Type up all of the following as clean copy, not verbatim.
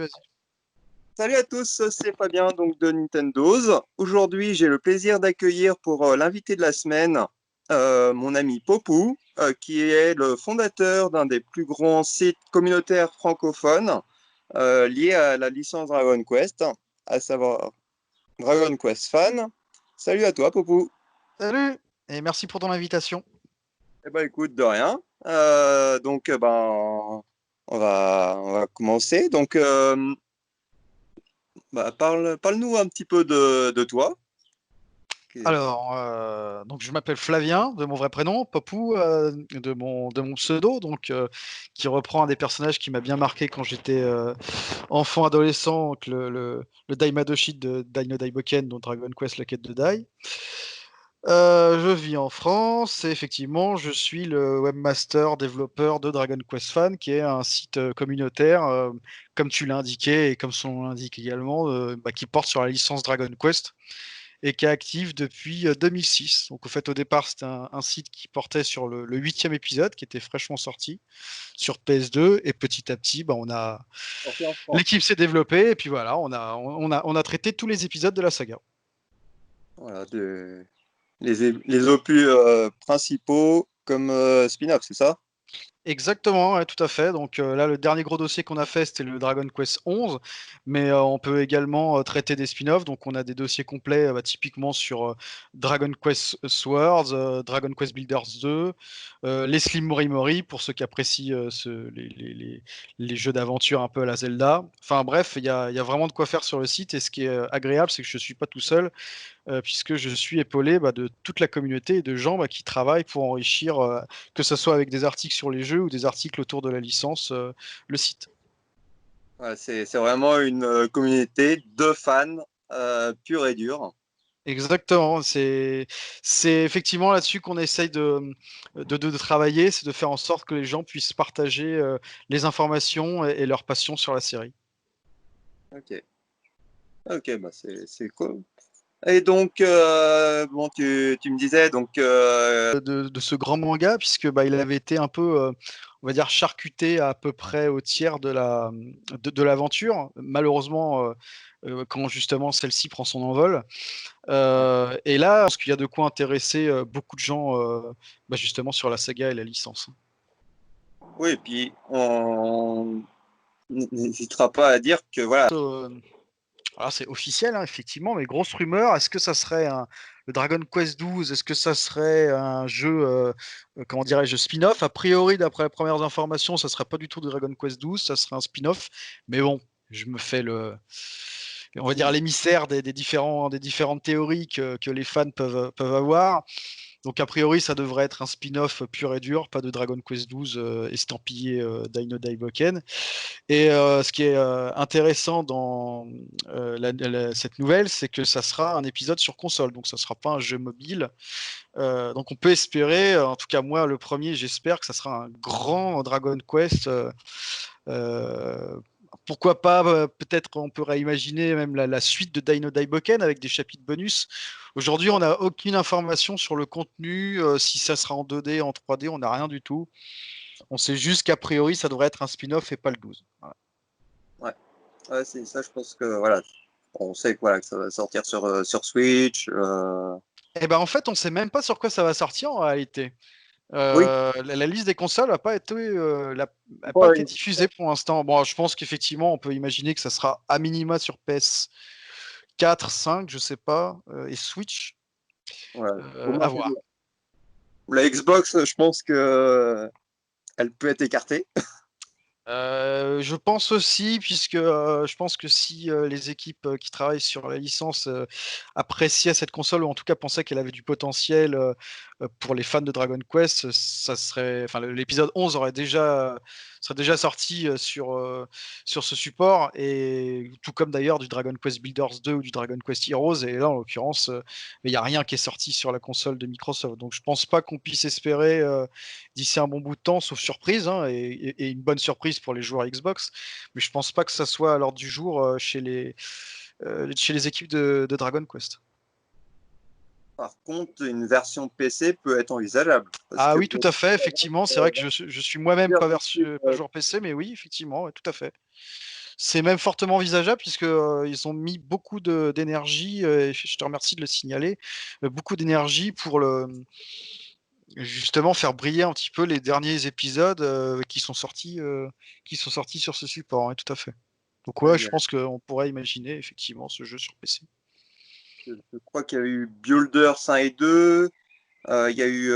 Vas-y. Salut à tous, c'est Fabien donc de Nintendo's. Aujourd'hui, j'ai le plaisir d'accueillir pour l'invité de la semaine mon ami Popou, qui est le fondateur d'un des plus grands sites communautaires francophones liés à la licence Dragon Quest, à savoir Dragon Quest Fan. Salut à toi, Popou. Salut et merci pour ton invitation. Eh ben écoute, de rien. On va commencer. Parle-nous un petit peu de toi. Alors, donc je m'appelle Flavien de mon vrai prénom, Popou de mon pseudo, qui reprend un des personnages qui m'a bien marqué quand j'étais enfant adolescent, donc le Daimadoshi de Dai no Daiboken, dont Dragon Quest la quête de Dai. Je vis en France et effectivement, je suis le webmaster développeur de Dragon Quest Fan, qui est un site communautaire, comme tu l'as indiqué et comme son nom l'indique également, qui porte sur la licence Dragon Quest et qui est actif depuis 2006. Donc, au fait, au départ, c'était un site qui portait sur le 8e épisode, qui était fraîchement sorti sur PS2. Et petit à petit, Sorti en France. l'équipe s'est développée. Et puis voilà, on a traité tous les épisodes de la saga. Voilà, les opus principaux comme spin-off, c'est ça? Exactement, ouais, tout à fait. Donc là, le dernier gros dossier qu'on a fait, c'était le Dragon Quest 11, mais on peut également traiter des spin-offs. Donc on a des dossiers complets, typiquement sur Dragon Quest Swords, Dragon Quest Builders 2, les Slim Mori Mori pour ceux qui apprécient les jeux d'aventure un peu à la Zelda. Enfin bref, il y a vraiment de quoi faire sur le site. Et ce qui est agréable, c'est que je ne suis pas tout seul, puisque je suis épaulé de toute la communauté et de gens qui travaillent pour enrichir, que ce soit avec des articles sur les jeux ou des articles autour de la licence, le site. Ouais, c'est vraiment une communauté de fans purs et durs. Exactement, c'est effectivement là-dessus qu'on essaye de travailler, c'est de faire en sorte que les gens puissent partager les informations et leur passion sur la série. Ok, ok, bah c'est cool. Et donc, bon, tu me disais, donc, De ce grand manga, puisque il avait été un peu, on va dire, charcuté à peu près au tiers de l'aventure. Malheureusement, quand justement celle-ci prend son envol. Et là, je pense qu'il y a de quoi intéresser beaucoup de gens, justement sur la saga et la licence. oui, et puis on n'hésitera pas à dire que voilà. Alors c'est officiel, hein, effectivement, mais grosse rumeur, est-ce que ça serait le Dragon Quest 12, est-ce que ça serait un jeu, comment dirais-je, spin-off? A priori, d'après les premières informations, ça serait pas du tout de Dragon Quest 12, ça serait un spin-off, mais bon, je me fais on va dire l'émissaire des différentes théories que les fans peuvent avoir. Donc a priori, ça devrait être un spin-off pur et dur, pas de Dragon Quest 12 estampillé Dai no Daiboken. Et ce qui est intéressant dans cette nouvelle, c'est que ça sera un épisode sur console, donc ça sera pas un jeu mobile. Donc on peut espérer, en tout cas moi le premier, j'espère que ça sera un grand Dragon Quest. Euh, Pourquoi pas, peut-être on pourrait imaginer même la suite de Dai no Daiboken avec des chapitres bonus. Aujourd'hui, on n'a aucune information sur le contenu, si ça sera en 2D, en 3D, on n'a rien du tout. On sait juste qu'a priori, ça devrait être un spin-off et pas le 12. Voilà. Ouais, ouais, c'est ça, je pense que voilà, on sait que, voilà, que ça va sortir sur Switch. Eh ben en fait, on sait même pas sur quoi ça va sortir en réalité. Oui, La liste des consoles a pas été ouais, diffusée pour l'instant. Bon, je pense qu'effectivement, on peut imaginer que ça sera à minima sur PS4, 5, je sais pas, et Switch. ouais. Au moins, À voir. la Xbox, je pense que elle peut être écartée. Je pense aussi, puisque je pense que si les équipes qui travaillent sur la licence appréciaient cette console, ou en tout cas pensaient qu'elle avait du potentiel pour les fans de Dragon Quest, ça serait, enfin, l'épisode 11 serait déjà sorti sur ce support, et tout comme d'ailleurs du Dragon Quest Builders 2 ou du Dragon Quest Heroes, et là en l'occurrence, il n'y a rien qui est sorti sur la console de Microsoft. Donc je pense pas qu'on puisse espérer d'ici un bon bout de temps, sauf surprise, hein, et une bonne surprise pour les joueurs Xbox. Mais je pense pas que ça soit à l'ordre du jour chez les équipes de Dragon Quest. Par contre, une version PC peut être envisageable parce Ah que oui, tout à fait, effectivement. C'est vrai que je suis moi-même pas euh, joueur PC, mais oui, effectivement, ouais, tout à fait. C'est même fortement envisageable puisque ils ont mis beaucoup d'énergie, et je te remercie de le signaler, beaucoup d'énergie pour justement faire briller un petit peu les derniers épisodes qui sont sortis sur ce support, hein, tout à fait. Donc Ouais, ouais, je pense qu'on pourrait imaginer effectivement ce jeu sur PC. je crois qu'il y a eu Builders 1 et 2, il y a eu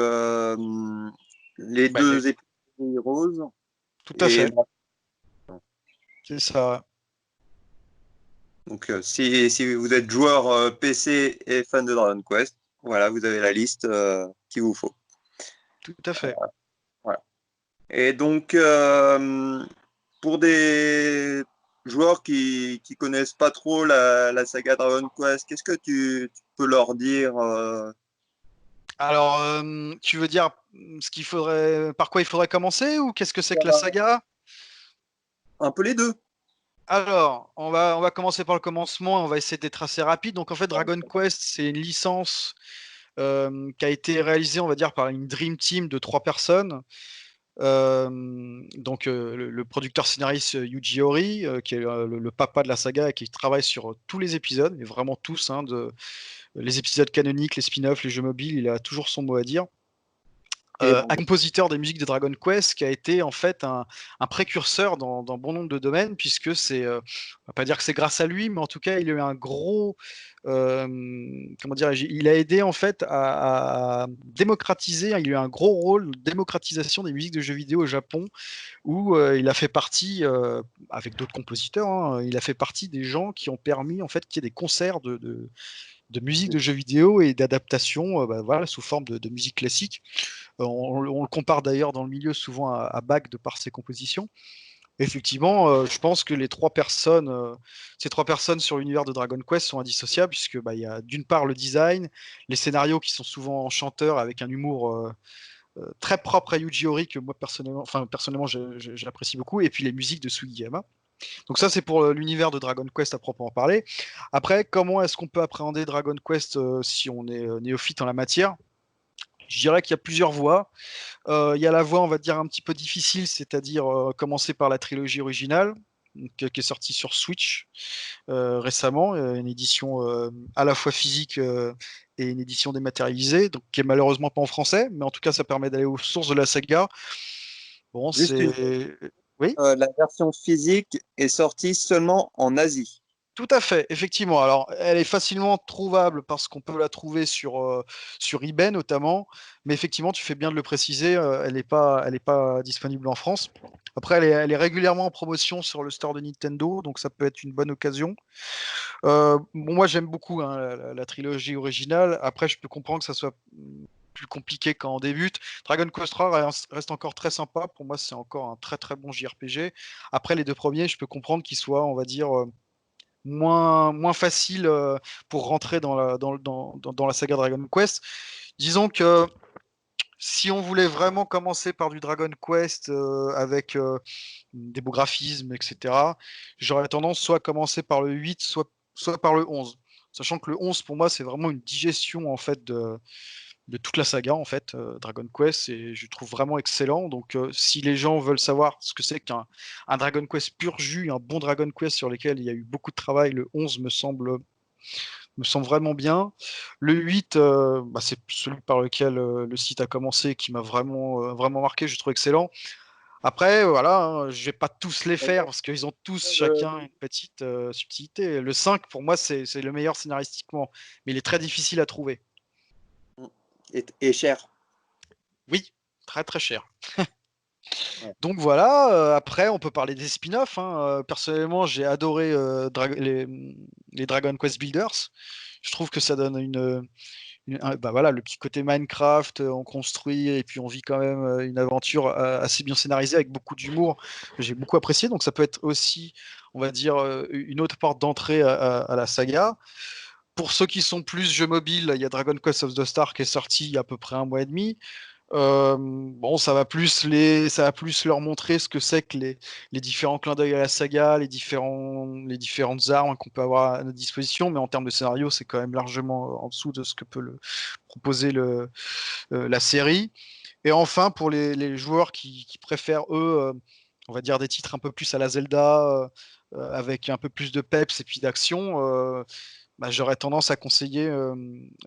les Bah, deux épisodes de Heroes tout à et fait, c'est ça. donc si vous êtes joueur PC et fan de Dragon Quest, voilà, vous avez la liste qu'il vous faut. Tout à fait. Voilà. Et donc pour des joueurs qui connaissent pas trop la saga Dragon Quest, qu'est-ce que tu peux leur dire Alors, tu veux dire par quoi il faudrait commencer ou qu'est-ce que c'est que la saga? un peu les deux? Alors, on va commencer par le commencement, on va essayer d'être assez rapide. Donc, en fait, Dragon Quest, c'est une licence qui a été réalisée, on va dire, par une Dream Team de 3 personnes. Donc, le producteur scénariste Yuji Horii, qui est le papa de la saga et qui travaille sur tous les épisodes, mais vraiment tous, hein, les épisodes canoniques, les spin-offs, les jeux mobiles, il a toujours son mot à dire. Et bon, Un compositeur des musiques de Dragon Quest qui a été en fait un précurseur dans bon nombre de domaines, puisque on va pas dire que c'est grâce à lui, mais en tout cas, il a eu un gros, euh, comment dirais-je, il a aidé en fait à démocratiser, il a eu un gros rôle de démocratisation des musiques de jeux vidéo au Japon, où il a fait partie, avec d'autres compositeurs, hein, il a fait partie des gens qui ont permis en fait qu'il y ait des concerts de musique de jeux vidéo et d'adaptation, bah, voilà, sous forme de musique classique. On le compare d'ailleurs dans le milieu souvent à Bach de par ses compositions. Effectivement, je pense que ces 3 personnes sur l'univers de Dragon Quest sont indissociables, puisque bah, il y a d'une part le design, les scénarios qui sont souvent chanteurs avec un humour très propre à Yuji Horii que moi personnellement j'apprécie beaucoup, et puis les musiques de Sugiyama. Donc ça c'est pour l'univers de Dragon Quest à proprement parler. Après, comment est-ce qu'on peut appréhender Dragon Quest si on est néophyte en la matière? Je dirais qu'il y a plusieurs voies. Il y a la voie, on va dire, un petit peu difficile, c'est-à-dire commencer par la trilogie originale, donc, qui est sortie sur Switch récemment, une édition à la fois physique et une édition dématérialisée, donc qui est malheureusement pas en français, mais en tout cas, ça permet d'aller aux sources de la saga. Bon, juste c'est. Oui? la version physique est sortie seulement en Asie. Tout à fait, effectivement. Alors, elle est facilement trouvable parce qu'on peut la trouver sur eBay notamment, mais effectivement, tu fais bien de le préciser, elle est pas disponible en France. Après, elle est régulièrement en promotion sur le store de Nintendo, donc ça peut être une bonne occasion. Bon, moi, j'aime beaucoup, hein, la trilogie originale. Après, je peux comprendre que ça soit plus compliqué quand on débute. Dragon Quest 3 reste encore très sympa. Pour moi, c'est encore un très très bon JRPG. Après, les 2 premiers, je peux comprendre qu'ils soient, on va dire, moins facile pour rentrer dans la saga Dragon Quest. Disons que si on voulait vraiment commencer par du Dragon Quest avec des beaux graphismes, etc., j'aurais tendance soit à commencer par le 8, soit par le 11. Sachant que le 11, pour moi, c'est vraiment une digestion en fait de toute la saga en fait, Dragon Quest, et je le trouve vraiment excellent. Donc si les gens veulent savoir ce que c'est qu'un Dragon Quest pur jus, un bon Dragon Quest sur lequel il y a eu beaucoup de travail, le 11 me semble vraiment bien. Le 8, bah, c'est celui par lequel le site a commencé, qui m'a vraiment marqué, je trouve excellent. Après, voilà, hein, je vais pas tous les faire parce qu'ils ont tous chacun une petite subtilité. Le 5, pour moi, c'est le meilleur scénaristiquement, mais il est très difficile à trouver. Et cher. Oui, très très cher. Ouais. Donc voilà, après on peut parler des spin-offs, hein. Personnellement, j'ai adoré les Dragon Quest Builders. Je trouve que ça donne bah voilà, le petit côté Minecraft, on construit et puis on vit quand même une aventure assez bien scénarisée avec beaucoup d'humour que j'ai beaucoup apprécié. Donc ça peut être aussi, on va dire, une autre porte d'entrée à la saga. Pour ceux qui sont plus jeux mobiles, il y a Dragon Quest of the Star qui est sorti il y a à peu près un mois et demi. Bon, ça va plus leur montrer ce que c'est que les différents clins d'œil à la saga, les différentes armes qu'on peut avoir à notre disposition, mais en termes de scénario, c'est quand même largement en dessous de ce que peut proposer la série. Et enfin, pour les joueurs qui préfèrent, eux, on va dire des titres un peu plus à la Zelda, avec un peu plus de peps et puis d'action, bah, j'aurais tendance à conseiller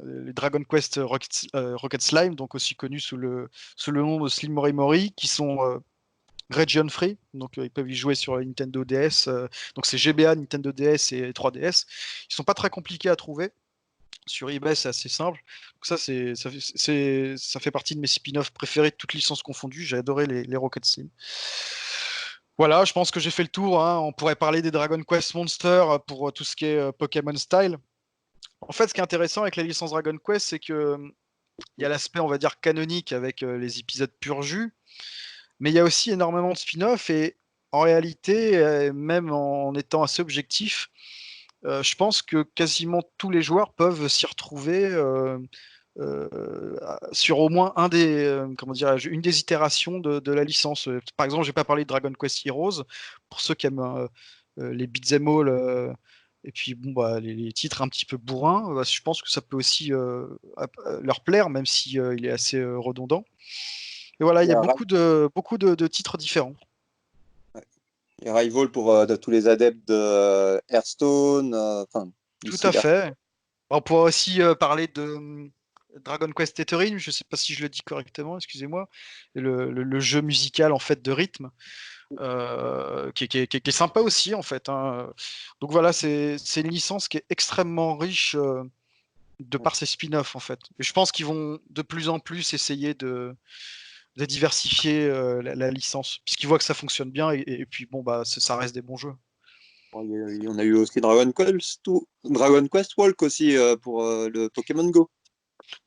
les Dragon Quest Rocket Slime, donc aussi connus sous le nom de Slim Mori Mori, qui sont region free, donc ils peuvent y jouer sur Nintendo DS. Donc c'est GBA, Nintendo DS et 3DS. Ils sont pas très compliqués à trouver. Sur eBay, c'est assez simple. Donc ça fait partie de mes spin-offs préférés, toutes licences confondues. J'ai adoré les Rocket Slim. Voilà, je pense que j'ai fait le tour, hein. On pourrait parler des Dragon Quest Monsters pour tout ce qui est Pokémon Style. En fait, ce qui est intéressant avec la licence Dragon Quest, c'est que il y a l'aspect, on va dire, canonique avec les épisodes pur jus, mais il y a aussi énormément de spin-off et en réalité, même en étant assez objectif, je pense que quasiment tous les joueurs peuvent s'y retrouver sur au moins comment dirais-je, une des itérations de la licence. Par exemple, je vais pas parler de Dragon Quest Heroes pour ceux qui aiment les beat'em all et puis bon bah les titres un petit peu bourrins. Je pense que ça peut aussi leur plaire, même si il est assez redondant. Et voilà, il Il y y a a, beaucoup de titres différents. il y a Rival pour de tous les adeptes de Hearthstone, enfin, Tout d'ici à là. fait. On pourrait aussi parler de Dragon Quest Tethering, je sais pas si je le dis correctement, excusez-moi, le jeu musical en fait de rythme, qui est sympa aussi en fait, hein. Donc voilà, c'est une licence qui est extrêmement riche de par ses spin-offs en fait. Et je pense qu'ils vont de plus en plus essayer de diversifier la licence, puisqu'ils voient que ça fonctionne bien et puis bon bah ça reste des bons jeux. Bon, on a eu aussi Dragon Quest Walk aussi pour le Pokémon Go.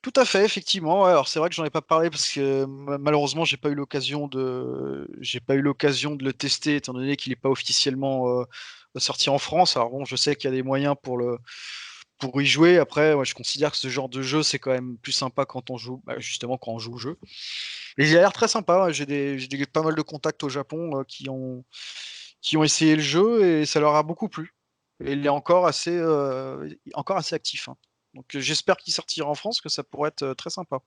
Tout à fait, effectivement. Ouais, alors c'est vrai que j'en ai pas parlé parce que malheureusement j'ai pas eu l'occasion de le tester étant donné qu'il n'est pas officiellement sorti en France. Alors bon, je sais qu'il y a des moyens pour y jouer. Après, moi, je considère que ce genre de jeu c'est quand même plus sympa quand on joue, bah, justement quand on joue au jeu. Et il a l'air très sympa. Ouais. Pas mal de contacts au Japon qui ont essayé le jeu et ça leur a beaucoup plu. Et il est encore assez actif, hein. Donc j'espère qu'il sortira en France, que ça pourrait être très sympa.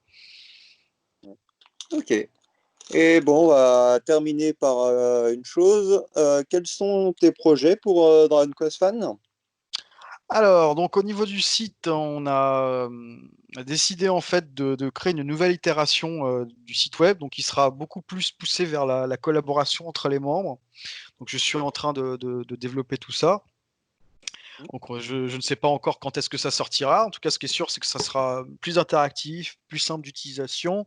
Ok. Et bon, on va terminer par une chose. Quels sont tes projets pour Dragon Quest Fan? Alors, donc au niveau du site, on a décidé en fait de créer une nouvelle itération du site web, donc il sera beaucoup plus poussé vers la collaboration entre les membres. Donc je suis en train de développer tout ça. Donc je ne sais pas encore quand est-ce que ça sortira. En tout cas, ce qui est sûr, c'est que ça sera plus interactif, plus simple d'utilisation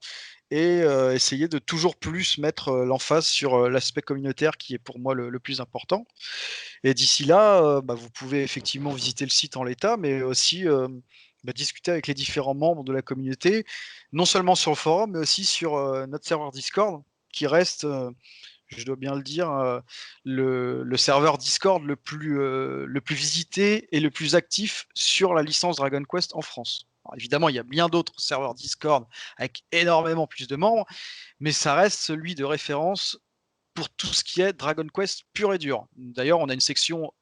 et essayer de toujours plus mettre l'emphase sur l'aspect communautaire qui est pour moi le plus important. Et d'ici là, bah, vous pouvez effectivement visiter le site en l'état, mais aussi bah, discuter avec les différents membres de la communauté, non seulement sur le forum, mais aussi sur notre serveur Discord, qui reste, je dois bien le dire, le serveur Discord le plus visité et le plus actif sur la licence Dragon Quest en France. Alors, évidemment, il y a bien d'autres serveurs Discord avec énormément plus de membres, mais ça reste celui de référence pour tout ce qui est Dragon Quest pur et dur. D'ailleurs, on a une section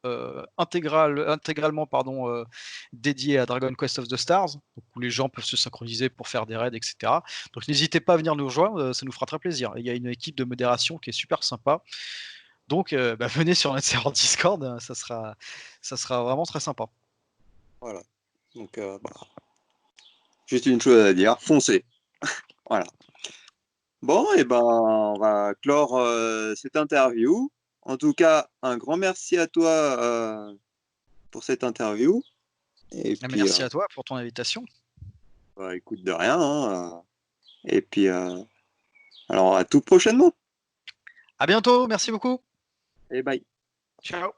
intégralement dédiée à Dragon Quest of the Stars, donc où les gens peuvent se synchroniser pour faire des raids, etc. Donc n'hésitez pas à venir nous rejoindre, ça nous fera très plaisir. Il y a une équipe de modération qui est super sympa. Donc bah, venez sur notre serveur Discord, ça sera vraiment très sympa. Voilà. Donc, bah, juste une chose à dire, foncez. Voilà. Bon, et ben, on va clore cette interview. En tout cas, un grand merci à toi pour cette interview. Et puis, Merci à toi pour ton invitation. bah, écoute de rien, hein, et puis, alors à tout prochainement. À bientôt, merci beaucoup. Et bye. Ciao.